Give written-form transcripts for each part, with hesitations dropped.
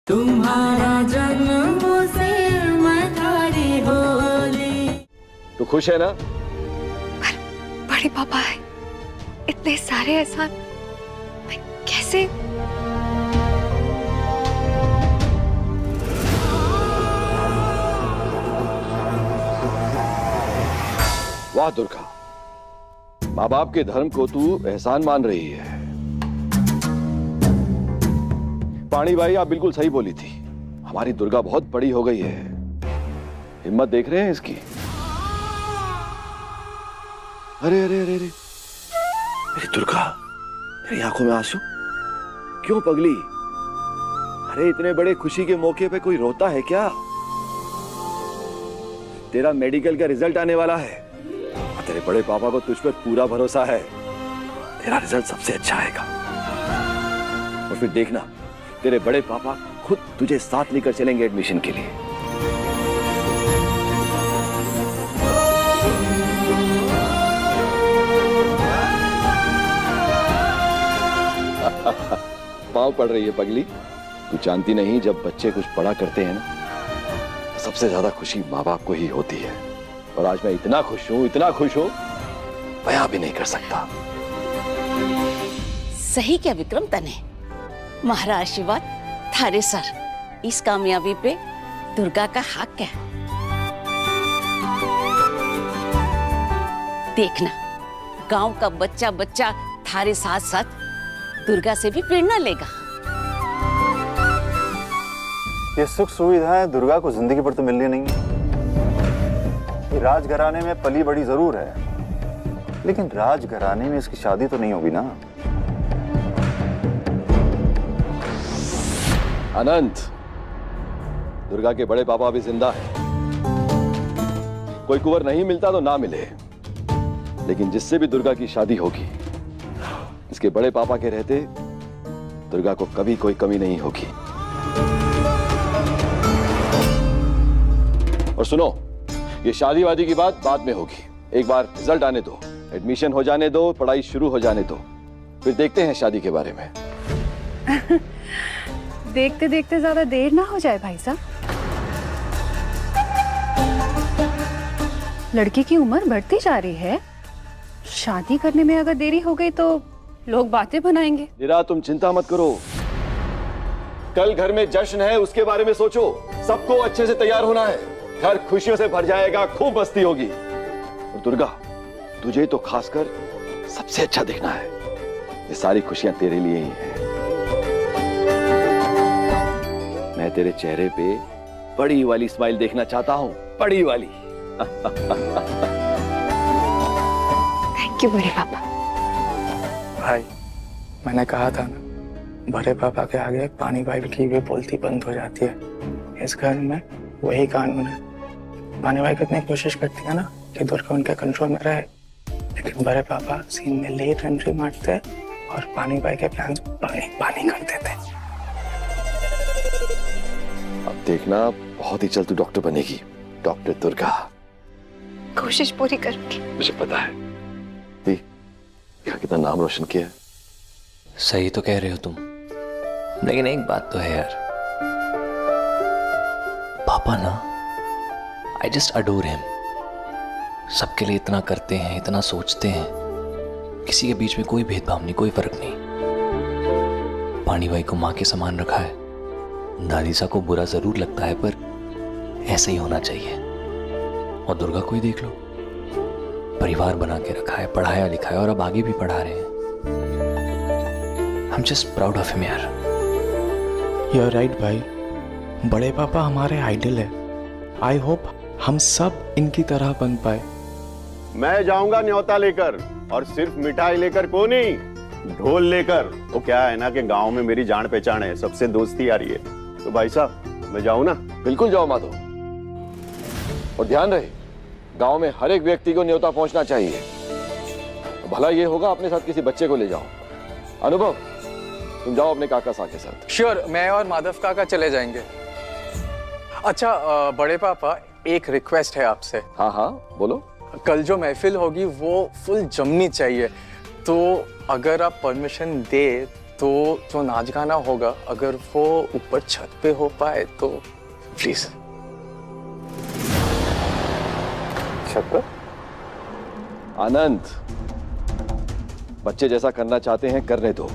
तुम्हारा जन्म से मधारी होली। तो खुश है ना? बड़े पापा है, इतने सारे एहसान मैं कैसे? वाह दुर्गा, माँ बाप के धर्म को तू एहसान मान रही है। पानी भाई आप बिल्कुल सही बोली थी, हमारी दुर्गा बहुत बड़ी हो गई है। हिम्मत देख रहे हैं इसकी? अरे अरे अरे अरे, मेरी दुर्गा, तेरी आंखों में आंसू क्यों पगली? अरे इतने बड़े खुशी के मौके पे कोई रोता है क्या? तेरा मेडिकल का रिजल्ट आने वाला है, तेरे बड़े पापा को तुझ पर पूरा भरोसा है। तेरा रिजल्ट सबसे अच्छा आएगा और फिर देखना, तेरे बड़े पापा खुद तुझे साथ लेकर चलेंगे एडमिशन के लिए। पाँव पड़ रही है पगली। तू जानती नहीं, जब बच्चे कुछ बड़ा करते हैं ना, सबसे ज्यादा खुशी माँ बाप को ही होती है। और आज मैं इतना खुश हूं, इतना खुश हूं, बयां भी नहीं कर सकता। सही क्या विक्रम तने? महाराज आशीर्वाद थारे सर। इस कामयाबी पे दुर्गा का हक है। देखना, गांव का बच्चा बच्चा थारे साथ साथ दुर्गा से भी प्रेरणा लेगा। ये सुख सुविधाएं दुर्गा को जिंदगी पर तो मिलनी नहीं है। ये राजघराने में पली बड़ी जरूर है, लेकिन राजघराने में इसकी शादी तो नहीं होगी ना। अनंत, दुर्गा के बड़े पापा अभी जिंदा है। कोई कुंवर नहीं मिलता तो ना मिले, लेकिन जिससे भी दुर्गा की शादी होगी, इसके बड़े पापा के रहते दुर्गा को कभी कोई कमी नहीं होगी। और सुनो, ये शादी वादी की बात बाद में होगी। एक बार रिजल्ट आने दो, एडमिशन हो जाने दो, पढ़ाई शुरू हो जाने दो, फिर देखते हैं शादी के बारे में। देखते देखते ज्यादा देर ना हो जाए भाई साहब। लड़की की उम्र बढ़ती जा रही है, शादी करने में अगर देरी हो गई तो लोग बातें बनाएंगे। निरा, तुम चिंता मत करो, कल घर में जश्न है, उसके बारे में सोचो। सबको अच्छे से तैयार होना है, घर खुशियों से भर जाएगा, खूब मस्ती होगी। और दुर्गा, तुझे तो खासकर सबसे अच्छा दिखना है। ये सारी खुशियां तेरे लिए ही हैं। मैं तेरे चेहरे पे बड़ी वाली स्माइल देखना चाहता हूं, बड़ी वाली। थैंक यू बड़े पापा। भाई, मैंने कहा था ना, बड़े पापा के आगे पानी भाई की भी बोलती बंद हो जाती है। इस घर में वही कानून है। पानी भाई कितनी कोशिश करती है ना कि दुर्गा उनके कंट्रोल में रहे, लेकिन बड़े पापा सीन में लेट एंट्री मारते और पानी भाई के प्लान पानी पानी कर देते। अब देखना, बहुत ही जल्द तू डॉक्टर बनेगी, डॉक्टर दुर्गा। कोशिश पूरी करूंगी। मुझे पता है, कितना नाम रोशन किया है। सही तो कह रहे हो तुम, लेकिन एक बात तो है यार, पापा ना, आई जस्ट अडोर हिम। सबके लिए इतना करते हैं, इतना सोचते हैं, किसी के बीच में कोई भेदभाव नहीं, कोई फर्क नहीं। पानी भाई को माँ के समान रखा है। दादी सा को बुरा जरूर लगता है, पर ऐसे ही होना चाहिए। और दुर्गा को ही देख लो, परिवार बना के रखा है, पढ़ाया लिखाया और अब आगे भी पढ़ा रहे हैं। I'm just proud of him यार। You're right भाई, बड़े पापा हमारे आइडल है। आई होप हम सब इनकी तरह बन पाए। मैं जाऊंगा न्योता लेकर, और सिर्फ मिठाई लेकर को नहीं, ढोल लेकर। तो क्या है ना कि गांव में मेरी जान पहचान है, सबसे दोस्ती आ रही है। तो भाई साहब, मैं जाऊं ना? बिल्कुल जाओ माधव, और ध्यान रहे, गांव में हर एक व्यक्ति को न्योता पहुंचना चाहिए। भला ये होगा अपने साथ किसी बच्चे को ले जाओ। अनुभव, तुम जाओ अपने काका साहब के साथ। श्योर, मैं और माधव काका चले जाएंगे। अच्छा बड़े पापा, एक रिक्वेस्ट है आपसे। हाँ हाँ बोलो। कल जो महफिल होगी वो फुल जमनी चाहिए, तो अगर आप परमिशन दे तो जो नाच गाना होगा अगर वो ऊपर छत पे हो पाए तो प्लीज। छत पर? आनंद, बच्चे जैसा करना चाहते हैं करने दो।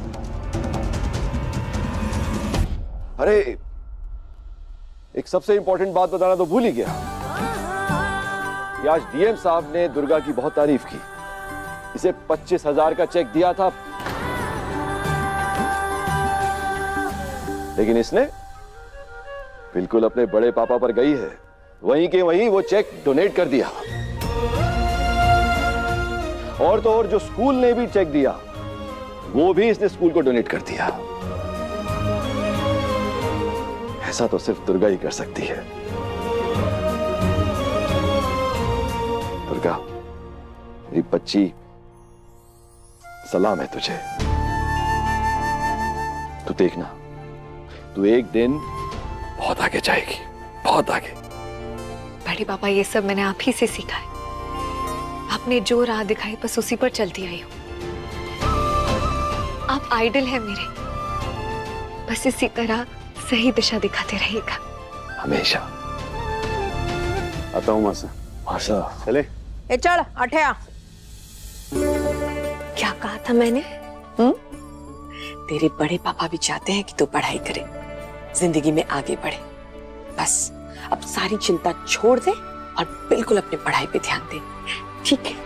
अरे एक सबसे इंपॉर्टेंट बात बताना तो भूल ही गया कि आज डीएम साहब ने दुर्गा की बहुत तारीफ की, इसे 25,000 का चेक दिया था, लेकिन इसने बिल्कुल अपने बड़े पापा पर गई है, वहीं के वहीं वो चेक डोनेट कर दिया। और तो और जो स्कूल ने भी चेक दिया वो भी इसने स्कूल को डोनेट कर दिया। ऐसा तो सिर्फ दुर्गा ही कर सकती है। दुर्गा, मेरी बच्ची, सलाम है तुझे। तू देखना, तू एक दिन बहुत आगे जाएगी, बहुत आगे। बड़े पापा, ये सब मैंने आप ही से सीखा है। आपने जो राह दिखाई बस उसी पर चलती आई हूं। आप आइडल हैं मेरे, बस इसी तरह सही दिशा दिखाते रहिएगा हमेशा। आता हूँ मासा। मासा चले। ए चल अठया। क्या कहा था मैंने? तेरे बड़े पापा भी चाहते हैं कि तू पढ़ाई करे, जिंदगी में आगे बढ़े। बस अब सारी चिंता छोड़ दे और बिल्कुल अपनी पढ़ाई पे ध्यान दे, ठीक है?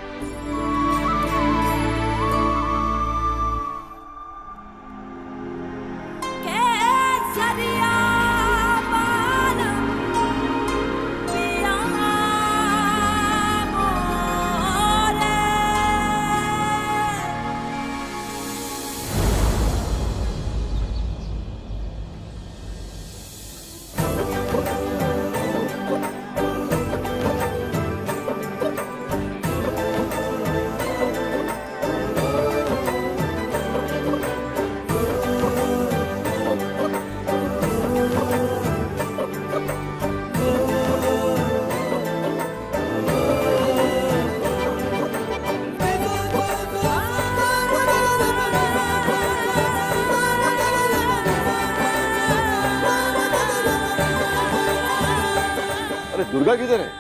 दुर्गा किधर है?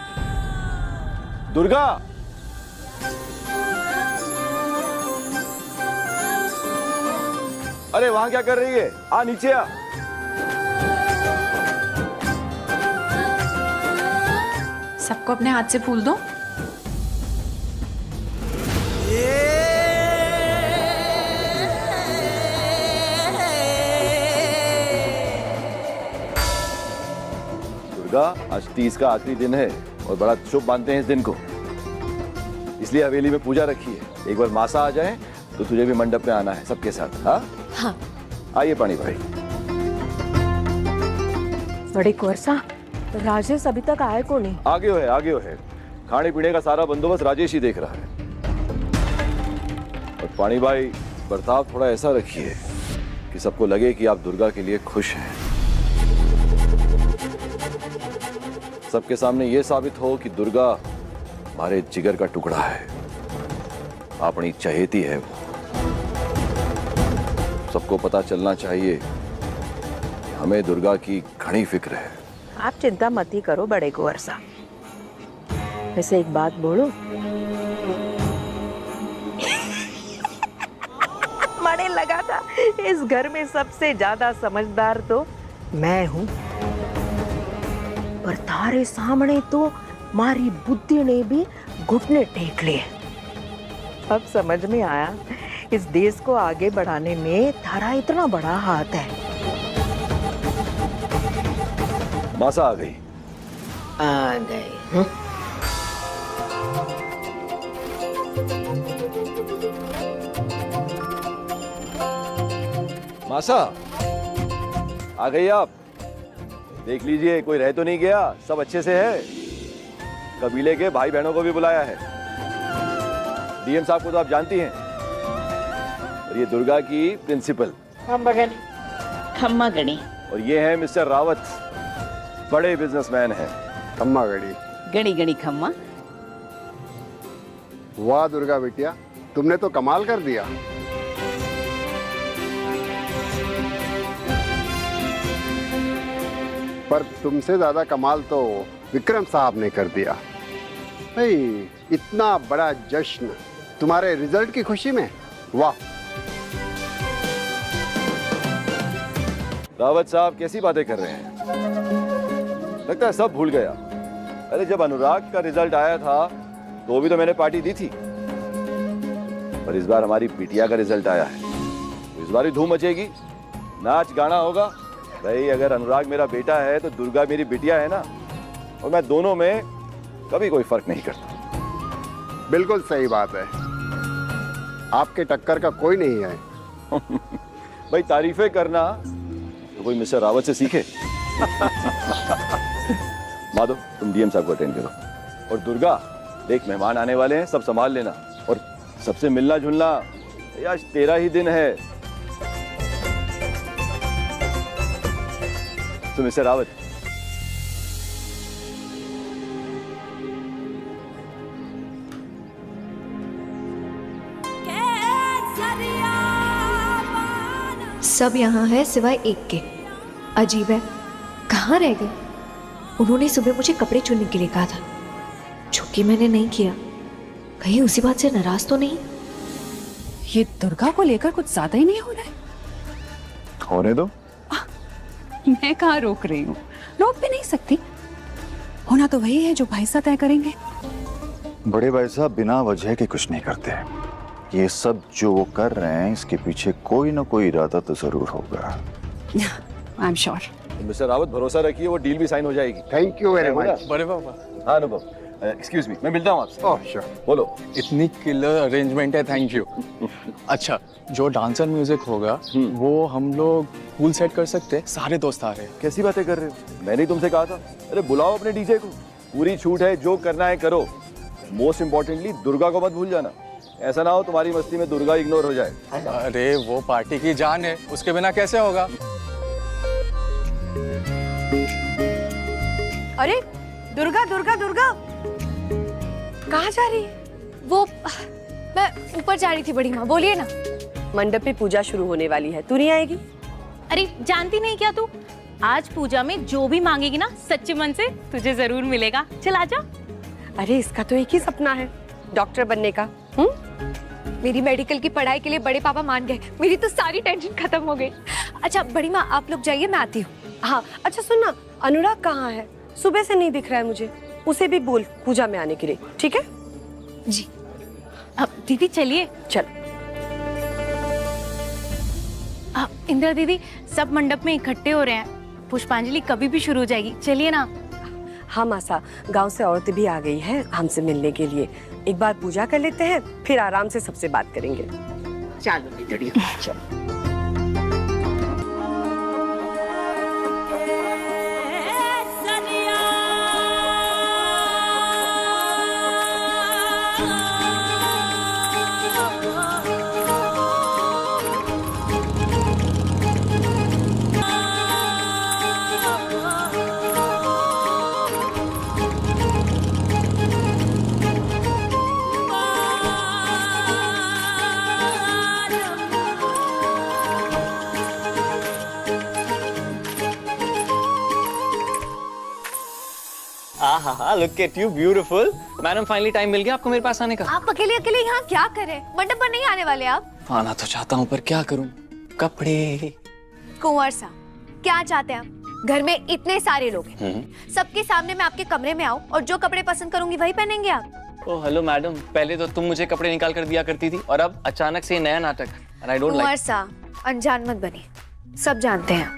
दुर्गा, अरे वहां क्या कर रही है? आ नीचे आ। सबको अपने हाथ से फूल दो। दुर्गा, आज 30 का आखिरी दिन है और बड़ा शुभ मानते हैं इस दिन को, इसलिए हवेली में पूजा रखी है। एक बार मासा आ जाए तो तुझे भी मंडप में आना है सबके साथ। हाँ हाँ। आइए पानी भाई। बड़े कुंवर, राजेश अभी तक आए को नहीं? आगे है, आगे है। खाने पीने का सारा बंदोबस्त राजेश ही देख रहा है। और पानी भाई, बर्ताव थोड़ा ऐसा रखिए कि सबको लगे कि आप दुर्गा के लिए खुश हैं। सबके सामने ये साबित हो कि दुर्गा हमारे जिगर का टुकड़ा है, अपनी चहेती है वो। सबको पता चलना चाहिए कि हमें दुर्गा की घनी फिक्र है। आप चिंता मत ही करो बड़े कुंवर साहब। वैसे एक बात बोलूं? मने लगा था इस घर में सबसे ज्यादा समझदार तो मैं हूं, पर तारे सामने तो मारी बुद्धि ने भी घुटने टेक लिए। अब समझ में आया इस देश को आगे बढ़ाने में थारा इतना बड़ा हाथ है। मासा आ गई। आ गई। मासा आ गई आप? देख लीजिए कोई रह तो नहीं गया, सब अच्छे से है। कबीले के भाई बहनों को भी बुलाया है। डीएम साहब को तो आप जानती हैं, और ये दुर्गा की प्रिंसिपल खम्मा गणी, और ये है मिस्टर रावत, बड़े बिजनेसमैन हैं। खम्मा गड़ी। गणी गणी खम्मा। वाह दुर्गा बिटिया, तुमने तो कमाल कर दिया। पर तुमसे ज्यादा कमाल तो विक्रम साहब ने कर दिया भाई। इतना बड़ा जश्न तुम्हारे रिजल्ट की खुशी में, वाह। रावत साहब कैसी बातें कर रहे हैं, लगता है सब भूल गया। अरे जब अनुराग का रिजल्ट आया था तो भी तो मैंने पार्टी दी थी, पर इस बार हमारी बिटिया का रिजल्ट आया है तो इस बार ही धूम मचेगी, नाच गाना होगा। भाई अगर अनुराग मेरा बेटा है तो दुर्गा मेरी बिटिया है ना, और मैं दोनों में कभी कोई फर्क नहीं करता। बिल्कुल सही बात है, आपके टक्कर का कोई नहीं है। भाई तारीफें करना तो कोई मिस्टर रावत से सीखे। माधव तुम डीएम साहब को अटेंड करो, और दुर्गा देख मेहमान आने वाले हैं, सब संभाल लेना, और सबसे मिलना जुलना। आज तेरा ही दिन है। तो मिस्टर रावत, सब यहाँ है सिवाय एक के। अजीब है, कहाँ रह गए? उन्होंने सुबह मुझे कपड़े चुनने के लिए कहा था, जो कि मैंने नहीं किया। कहीं उसी बात से नाराज तो नहीं? ये दुर्गा को लेकर कुछ ज्यादा ही नहीं हो रहा है? होने दो। मैं कहाँ रोक रही हूँ, रोक भी नहीं सकती। होना तो वही है जो भाई साहब तय करेंगे। बड़े भाई साहब बिना वजह के कुछ नहीं करते। ये सब जो वो कर रहे हैं इसके पीछे कोई ना कोई इरादा तो जरूर होगा। I am sure. Mister Rawat भरोसा रखिए, वो डील भी साइन हो जाएगी। Thank you very much. बड़े पापा। हाँ अनुभव, एक्सक्यूज मी, मैं मिलता हूँ आपसे। Oh sure. बोलो। इतनी किलर अरेंजमेंट है, थैंक यू। अच्छा, जो डांसर म्यूजिक होगा वो हम लोग पूल सेट कर सकते हैं, सारे दोस्त आ रहे हैं। कैसी बातें कर रहे हो, मैंने ही तुमसे कहा था। अरे बुलाओ अपने डीजे को, पूरी छूट है, जो करना है करो। मोस्ट इम्पोर्टेंटली दुर्गा को मत भूल जाना, ऐसा ना हो तुम्हारी मस्ती में दुर्गा इग्नोर हो जाए। अरे वो पार्टी की जान है, उसके बिना कैसे होगा? अरे दुर्गा दुर्गा दुर्गा कहाँ जा रही है? वो मैं ऊपर जा रही थी बड़ी माँ, बोलिए ना। मंडप पे पूजा शुरू होने वाली है, तू नहीं आएगी? अरे जानती नहीं क्या तू, आज पूजा में जो भी मांगेगी ना सच्चे मन से तुझे जरूर मिलेगा। चल आजा। अरे इसका तो एक ही सपना है, डॉक्टर बनने का। मेरी मेडिकल की पढ़ाई के लिए बड़े पापा मान गए, मेरी तो सारी टेंशन खत्म हो गई। अच्छा बड़ी माँ आप लोग जाइए, मैं आती हूँ। हाँ अच्छा सुन ना, अनुराग कहाँ है? सुबह से नहीं दिख रहा है मुझे, उसे भी बोल पूजा में आने के लिए, ठीक है? जी। अब दीदी चलिए। चल। इंदिरा दीदी सब मंडप में इकट्ठे हो रहे हैं, पुष्पांजलि कभी भी शुरू हो जाएगी, चलिए ना। हाँ मासा, गांव से औरतें भी आ गई हैं हमसे मिलने के लिए। एक बार पूजा कर लेते हैं, फिर आराम से सबसे बात करेंगे। चलो बिजड़ी, चलो। हाँ, look at you, beautiful. Madam finally time मिल गया आपको मेरे पास आने का। आप अकेले अकेले यहाँ क्या कर रहे हैं? मंडप पर नहीं आने वाले आप? आना तो चाहता हूँ पर क्या करूँ, कपड़े। कुंवर साहब क्या चाहते हैं आप? घर में इतने सारे लोग हैं, सबके सामने मैं आपके कमरे में आऊँ और जो कपड़े पसंद करूंगी वही पहनेंगे आप? ओह हेलो मैडम, पहले तो तुम मुझे कपड़े निकाल कर दिया करती थी और अब अचानक से ये नया नाटक। I don't like। कुंवर साहब अनजान मत बनिए, सब जानते हैं